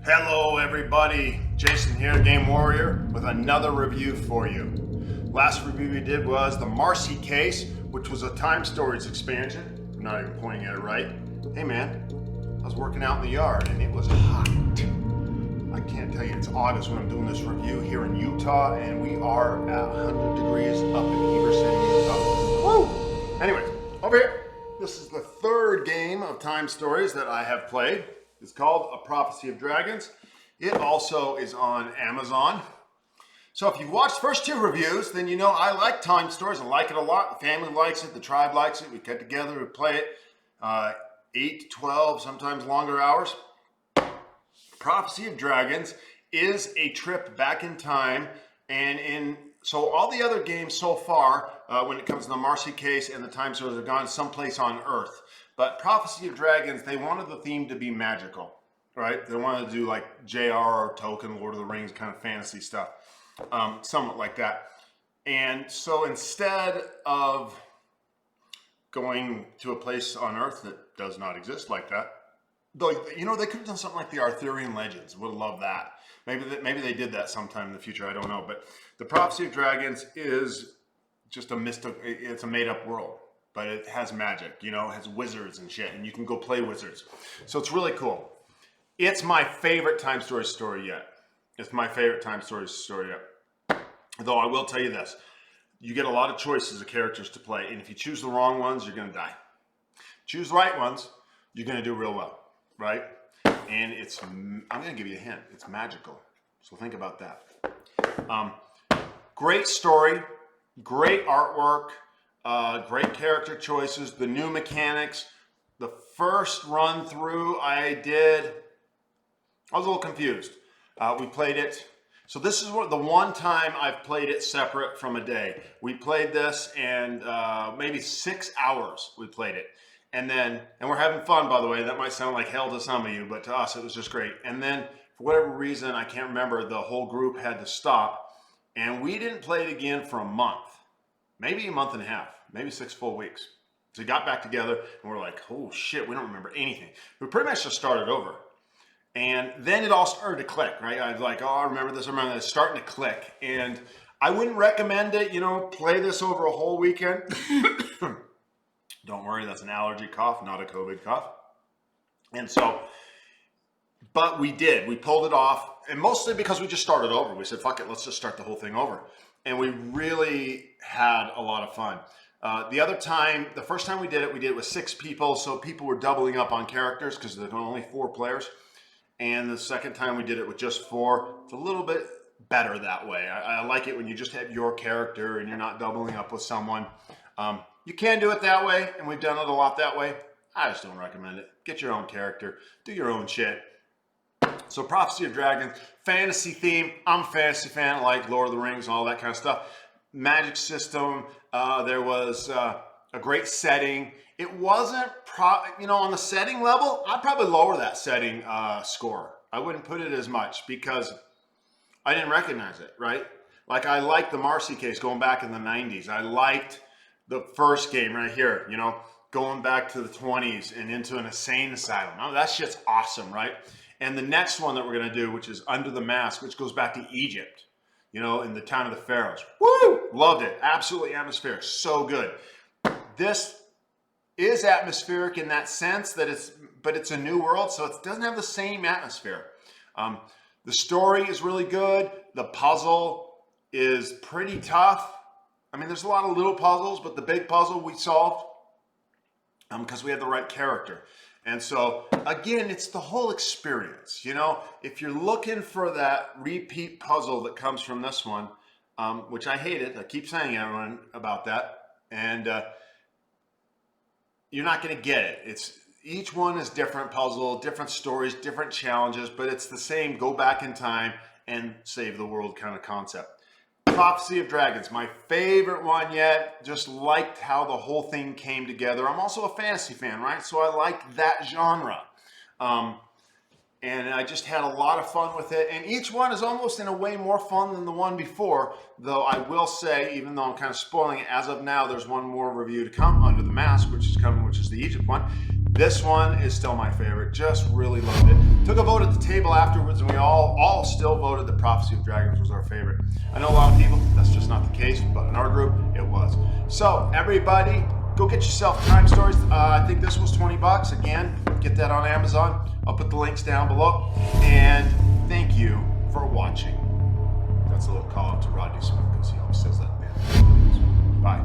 Hello everybody, Jason here, Game Warrior, with another review for you. Last review we did was the Marcy case, which was a time stories expansion. I'm not even pointing at it right. Hey man, I was working out in the yard and it was hot. I can't tell you, it's August when I'm doing this review here in Utah, and we are at 100 degrees up in Everson, Utah. Woo! Anyway, over here, this is the third game of time stories that I have played. It's called A Prophecy of Dragons. It also is on Amazon. So if you've watched the first two reviews, then you know I like time stories. I like it a lot. The family likes it. The tribe likes it. We get together, we play it 8 to 12, sometimes longer hours. Prophecy of Dragons is a trip back in time, and so all the other games so far, when it comes to the Marcy case and the time stories, have gone someplace on Earth. But Prophecy of Dragons, they wanted the theme to be magical, right? They wanted to do like J.R.R. Tolkien, Lord of the Rings kind of fantasy stuff, somewhat like that. And so instead of going to a place on Earth that does not exist like that, though, you know, they could have done something like the Arthurian legends. Would have loved that. Maybe they did that sometime in the future. I don't know. But the Prophecy of Dragons is just a mystical. It's a made-up world, but it has magic. You know, it has wizards and shit, and you can go play wizards. So it's really cool. It's my favorite time story yet. It's my favorite time story yet. Though I will tell you this: you get a lot of choices of characters to play, and if you choose the wrong ones, you're going to die. Choose the right ones, you're going to do real well. Right? And I'm going to give you a hint. It's magical. So think about that. Great story, great artwork, great character choices, the new mechanics. The first run through I was a little confused. We played it. So this is the one time I've played it separate from a day. We played this and maybe 6 hours we played it. And we're having fun, by the way. That might sound like hell to some of you, but to us, it was just great. And then, for whatever reason, I can't remember, the whole group had to stop. And we didn't play it again for a month. Maybe a month and a half. Maybe 6 full weeks. So we got back together, and we're like, oh shit, we don't remember anything. We pretty much just started over. And then it all started to click, right? I was like, oh, I remember this, It's starting to click. And I wouldn't recommend it, play this over a whole weekend. Don't worry, that's an allergy cough, not a COVID cough. And so, but we did. We pulled it off, and mostly because we just started over. We said, fuck it, let's just start the whole thing over. And we really had a lot of fun. The first time we did it with 6 people, so people were doubling up on characters because there were only 4 players. And the second time we did it with just 4. It's a little bit better that way. I like it when you just have your character and you're not doubling up with someone. You can do it that way, and we've done it a lot that way. I just don't recommend it. Get your own character. Do your own shit. So Prophecy of Dragons, fantasy theme. I'm a fantasy fan. I like Lord of the Rings and all that kind of stuff. Magic system. There was a great setting. It wasn't, on the setting level, I'd probably lower that setting score. I wouldn't put it as much because I didn't recognize it, right? Like I liked the Marcy case going back in the 90s. I liked the first game right here, going back to the 20s and into an insane asylum. Oh, that shit's awesome, right? And the next one that we're going to do, which is Under the Mask, which goes back to Egypt, in the time of the pharaohs. Woo! Loved it. Absolutely atmospheric. So good. This is atmospheric in that sense but it's a new world, so it doesn't have the same atmosphere. The story is really good. The puzzle is pretty tough. I mean, there's a lot of little puzzles, but the big puzzle we solved because we had the right character. And so, again, it's the whole experience. If you're looking for that repeat puzzle that comes from this one, which I hate it. I keep saying everyone about that. And you're not going to get it. Each one is different puzzle, different stories, different challenges, but it's the same go back in time and save the world kind of concept. Prophecy of Dragons, my favorite one yet. Just liked how the whole thing came together. I'm also a fantasy fan, right? So I like that genre. And I just had a lot of fun with it. And each one is almost in a way more fun than the one before. Though I will say, even though I'm kind of spoiling it, as of now, there's one more review to come, Under the Mask, which is coming, which is the Egypt one. This one is still my favorite. Just really loved it. Took a vote at the table afterwards, and we all still voted that Prophecy of Dragons was our favorite. I know a lot of people, that's just not the case, but in our group, it was. So everybody, go get yourself Time Stories. I think this was 20 bucks. Again, get that on Amazon. I'll put the links down below. And thank you for watching. That's a little call out to Rodney Smith because he always says that. Bye.